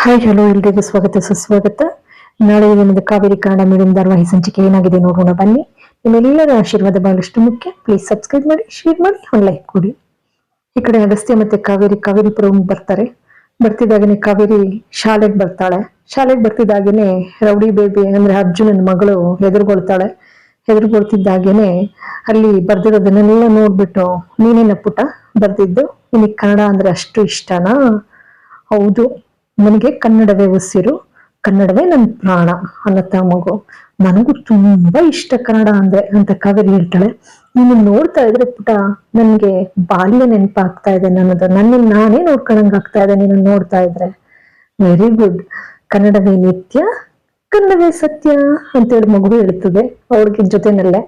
Hi hello ಎಲ್ರಿಗೂ ಸ್ವಾಗತ ಸುಸ್ವಾಗತ. ನಾಳೆ ದಿನದ ಕಾವೇರಿ ಕನ್ನಡ ಮೀಡಿಯಂ ಧಾರಾವಾಹಿ ಸಂಚಿಕೆ ಏನಾಗಿದೆ ನೋಡೋಣ ಬನ್ನಿ. ನಿಮ್ಮೆಲ್ಲರ ಆಶೀರ್ವಾದ ಬಹಳಷ್ಟು ಮುಖ್ಯ. ಪ್ಲೀಸ್ ಸಬ್ಸ್ಕ್ರೈಬ್ ಮಾಡಿ, ಶೇರ್ ಮಾಡಿ, ಒಂದು ಲೈಕ್ ಕೊಡಿ. ಈ ಕಡೆ ಅಗಸ್ತ್ಯ ಮತ್ತೆ ಕಾವೇರಿ ಪುರಂ ಬರ್ತಾರೆ. ಬರ್ತಿದ್ದಾಗನೆ ಕಾವೇರಿ ಶಾಲೆಗೆ ಬರ್ತಾಳೆ. ಶಾಲೆಗೆ ಬರ್ತಿದ್ದಾಗೇನೆ ರೌಡಿ ಬೇಬಿ ಅಂದ್ರೆ ಅರ್ಜುನನ ಮಗಳು ಹೆದರ್ಕೊಳ್ತಿದ್ದಾಗೇನೆ ಅಲ್ಲಿ ಬರ್ದಿರೋದನ್ನೆಲ್ಲ ನೋಡ್ಬಿಟ್ಟು, ನೀನೇನ ಪುಟ ಬರ್ದಿದ್ದು, ನಿನಗೆ ಕನ್ನಡ ಅಂದ್ರೆ ಅಷ್ಟು ಇಷ್ಟನಾ? ಹೌದು, ನನಗೆ ಕನ್ನಡವೇ ಉಸಿರು, ಕನ್ನಡವೇ ನನ್ನ ಪ್ರಾಣ ಅನ್ನತ್ತ ಮಗು. ನನಗೂ ತುಂಬಾ ಇಷ್ಟ ಕನ್ನಡ ಅಂದ್ರೆ ಅಂತ ಕಾವೇರಿ ಹೇಳ್ತಾಳೆ. ನೀನು ನೋಡ್ತಾ ಇದ್ರೆ ಪುಟ ನನ್ಗೆ ಬಾಲ್ಯ ನೆನಪಾಗ್ತಾ ಇದೆ, ನನ್ನನ್ನು ನಾನೇ ನೋಡ್ಕೊಂಡಂಗ ಆಗ್ತಾ ಇದೆ ನೀನು ನೋಡ್ತಾ ಇದ್ರೆ. ವೆರಿ ಗುಡ್, ಕನ್ನಡವೇ ನಿತ್ಯ, ಕನ್ನಡವೇ ಸತ್ಯ ಅಂತೇಳಿ ಮಗು ಹೇಳ್ತದೆ ಅವಳಿಗೆ ಜೊತೆನಲ್ಲೇ.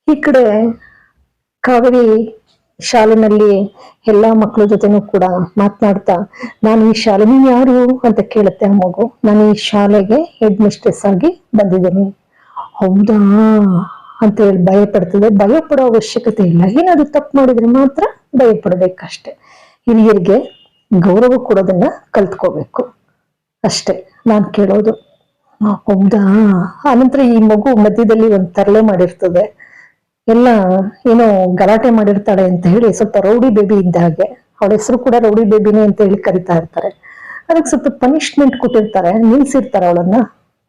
ಈ ಕಡೆ ಕಾವೇರಿ ಶಾಲೆನಲ್ಲಿ ಎಲ್ಲಾ ಮಕ್ಕಳ ಜೊತೆನೂ ಕೂಡ ಮಾತನಾಡ್ತಾ, ನಾನು ಈ ಶಾಲೆ, ನೀನ್ ಯಾರು ಅಂತ ಕೇಳುತ್ತೆ ಆ ಮಗು. ನಾನು ಈ ಶಾಲೆಗೆ ಹೆಡ್ ಮಿಸ್ಟ್ರೆಸ್ ಆಗಿ ಬಂದಿದ್ದೀನಿ. ಹೌದಾ ಅಂತ ಹೇಳಿ ಭಯ ಪಡ್ತದೆ. ಭಯ ಪಡೋ ಅವಶ್ಯಕತೆ ಇಲ್ಲ, ಏನಾದ್ರು ತಪ್ಪು ಮಾಡಿದ್ರೆ ಮಾತ್ರ ಭಯ ಪಡ್ಬೇಕಷ್ಟೆ. ಹಿರಿಯರಿಗೆ ಗೌರವ ಕೊಡೋದನ್ನ ಕಲ್ತ್ಕೋಬೇಕು ಅಷ್ಟೆ ನಾನ್ ಕೇಳೋದು. ಹೌದಾ. ಆನಂತರ ಈ ಮಗು ಮಧ್ಯದಲ್ಲಿ ಒಂದ್ ತರಲೆ ಮಾಡಿರ್ತದೆ, ಎಲ್ಲ ಏನೋ ಗಲಾಟೆ ಮಾಡಿರ್ತಾಳೆ ಅಂತ ಹೇಳಿ ಸ್ವಲ್ಪ ರೌಡಿ ಬೇಬಿ ಇದ್ದ ಹಾಗೆ, ಅವಳ ಹೆಸರು ಕೂಡ ರೌಡಿ ಬೇಬಿನೇ ಅಂತ ಹೇಳಿ ಕರಿತಾ ಇರ್ತಾರೆ. ಅದಕ್ಕೆ ಸ್ವಲ್ಪ ಪನಿಷ್ಮೆಂಟ್ ಕೊಟ್ಟಿರ್ತಾರೆ, ನಿಲ್ಸಿರ್ತಾರೆ ಅವಳನ್ನ.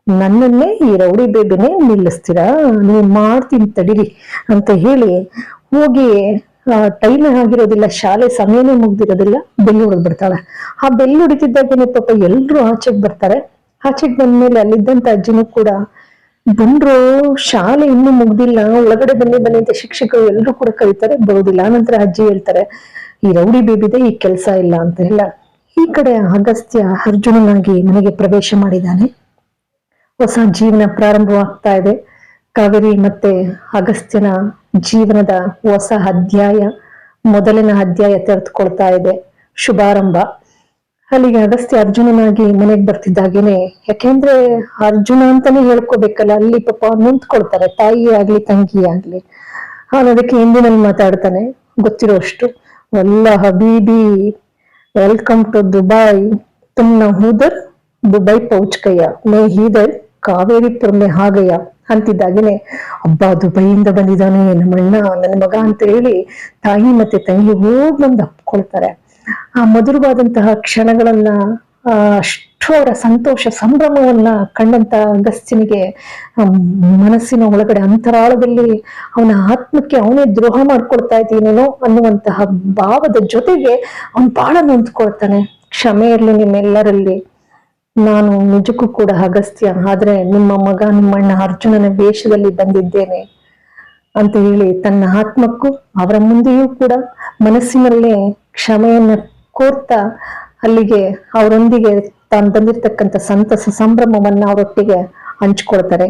ನನ್ನನ್ನೇ ಈ ರೌಡಿ ಬೇಬಿನೇ ನಿಲ್ಲಿಸ್ತೀರಾ, ನೀವು ಮಾಡ್ತೀನಿ ತಡೀರಿ ಅಂತ ಹೇಳಿ ಹೋಗಿ ಟೈಮ್ ಆಗಿರೋದಿಲ್ಲ, ಶಾಲೆ ಸಮಯನೇ ಮುಗ್ದಿರೋದಿಲ್ಲ, ಬೆಲ್ಲು ಹೊಡೆದ್ ಬಿಡ್ತಾಳೆ. ಆ ಬೆಲ್ಲು ಹೊಡಿತಿದ್ದಾಗೇನೆ ಪಾಪ ಎಲ್ರು ಆಚೆಗೆ ಬರ್ತಾರೆ. ಆಚೆಗೆ ಬಂದ್ಮೇಲೆ ಅಲ್ಲಿದ್ದಂತ ಅಜ್ಜಿನೂ ಕೂಡ, ಬಂದ್ರು, ಶಾಲೆ ಇನ್ನೂ ಮುಗ್ದಿಲ್ಲ, ಒಳಗಡೆ ಬನ್ನಿ ಅಂತ ಶಿಕ್ಷಕರು ಎಲ್ರು ಕೂಡ ಕರೀತಾರೆ, ಬರೋದಿಲ್ಲ. ನಂತರ ಅಜ್ಜಿ ಹೇಳ್ತಾರೆ, ಈ ರೌಡಿ ಬೇಬಿದೆ ಈ ಕೆಲಸ ಇಲ್ಲ ಅಂತ ಎಲ್ಲ. ಈ ಕಡೆ ಅಗಸ್ತ್ಯ ಅರ್ಜುನನಾಗಿ ಮನೆಗೆ ಪ್ರವೇಶ ಮಾಡಿದ್ದಾನೆ. ಹೊಸ ಜೀವನ ಪ್ರಾರಂಭವಾಗ್ತಾ ಇದೆ. ಕಾವೇರಿ ಮತ್ತೆ ಅಗಸ್ತ್ಯನ ಜೀವನದ ಹೊಸ ಅಧ್ಯಾಯ, ಮೊದಲಿನ ಅಧ್ಯಾಯ ತೆರೆದುಕೊಳ್ತಾ ಇದೆ, ಶುಭಾರಂಭ. ಅಲ್ಲಿಗೆ ಅಗಸ್ತ್ಯ ಅರ್ಜುನನಾಗಿ ಮನೆಗೆ ಬರ್ತಿದ್ದಾಗೇನೆ, ಯಾಕೆಂದ್ರೆ ಅರ್ಜುನ ಅಂತಾನೆ ಹೇಳ್ಕೋಬೇಕಲ್ಲ, ಅಲ್ಲಿ ಪಾಪ ನಿಂತ್ಕೊಳ್ತಾರೆ, ತಾಯಿ ಆಗ್ಲಿ ತಂಗಿ ಆಗ್ಲಿ. ಅದಕ್ಕೆ ಹಿಂದಿನಲ್ಲಿ ಮಾತಾಡ್ತಾನೆ ಗೊತ್ತಿರೋ ಅಷ್ಟು, ವಲ್ಲ ಹಬೀಬಿ ವೆಲ್ಕಮ್ ಟು ದುಬೈ, ತುಮ್ನ ಹೂದರ್ ದುಬೈ ಪೌಚ್ ಕಯ್ಯ ಮೇ ಹೀದರ್ ಕಾವೇರಿಪುರ ಮೇ ಹಾಗಯ್ಯ ಅಂತಿದ್ದಾಗೇನೆ, ಹಬ್ಬ ದುಬೈಯಿಂದ ಬಂದಿದ್ದಾನೆ ನಮ್ಮಣ್ಣ, ನನ್ನ ಮಗ ಅಂತ ಹೇಳಿ ತಾಯಿ ಮತ್ತೆ ತಂಗಿ ಹೋಗ್ ಬಂದು ಅಪ್ಕೊಳ್ತಾರೆ. ಆ ಮಧುರವಾದಂತಹ ಕ್ಷಣಗಳನ್ನ, ಅಷ್ಟು ಅವರ ಸಂತೋಷ ಸಂಭ್ರಮವನ್ನ ಕಂಡಂತ ಅಗಸ್ತ್ಯನಿಗೆ ಮನಸ್ಸಿನ ಒಳಗಡೆ ಅಂತರಾಳದಲ್ಲಿ ಅವನ ಆತ್ಮಕ್ಕೆ ಅವನೇ ದ್ರೋಹ ಮಾಡ್ಕೊಳ್ತಾ ಇದ್ದೀನೇನೋ ಅನ್ನುವಂತಹ ಭಾವದ ಜೊತೆಗೆ ಅವನ್ ಬಹಳ ನೊಂದ್ಕೊಳ್ತಾನೆ. ಕ್ಷಮೆ ಇರ್ಲಿ ನಿಮ್ಮೆಲ್ಲರಲ್ಲಿ, ನಾನು ನಿಜಕ್ಕೂ ಕೂಡ ಅಗಸ್ತ್ಯ, ಆದ್ರೆ ನಿಮ್ಮ ಮಗ ನಿಮ್ಮಣ್ಣ ಅರ್ಜುನನ ವೇಷದಲ್ಲಿ ಬಂದಿದ್ದೇನೆ ಅಂತ ಹೇಳಿ ತನ್ನ ಆತ್ಮಕ್ಕೂ ಅವರ ಮುಂದೆಯೂ ಕೂಡ ಮನಸ್ಸಿನಲ್ಲೇ ಕ್ಷಮೆಯನ್ನ ಕೋರ್ತಾ ಅಲ್ಲಿಗೆ ಅವರೊಂದಿಗೆ ತಾನು ಬಂದಿರ್ತಕ್ಕಂಥ ಸಂತಸ ಸಂಭ್ರಮವನ್ನ ಅವರೊಟ್ಟಿಗೆ ಹಂಚ್ಕೊಳ್ತಾರೆ.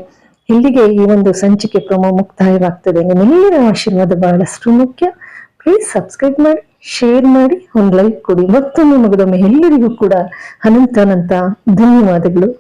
ಇಲ್ಲಿಗೆ ಈ ಒಂದು ಸಂಚಿಕೆ ಪ್ರಮೋ ಮುಕ್ತಾಯವಾಗ್ತದೆ. ನಿಮ್ಮೆಲ್ಲರ ಆಶೀರ್ವಾದ ಬಹಳಷ್ಟು ಮುಖ್ಯ. ಪ್ಲೀಸ್ ಸಬ್ಸ್ಕ್ರೈಬ್ ಮಾಡಿ, ಶೇರ್ ಮಾಡಿ, ಒಂದು ಲೈಕ್ ಕೊಡಿ. ಮತ್ತೊಮ್ಮೆ ಮಗದೊಮ್ಮೆ ಎಲ್ಲರಿಗೂ ಕೂಡ ಅನಂತ ಧನ್ಯವಾದಗಳು.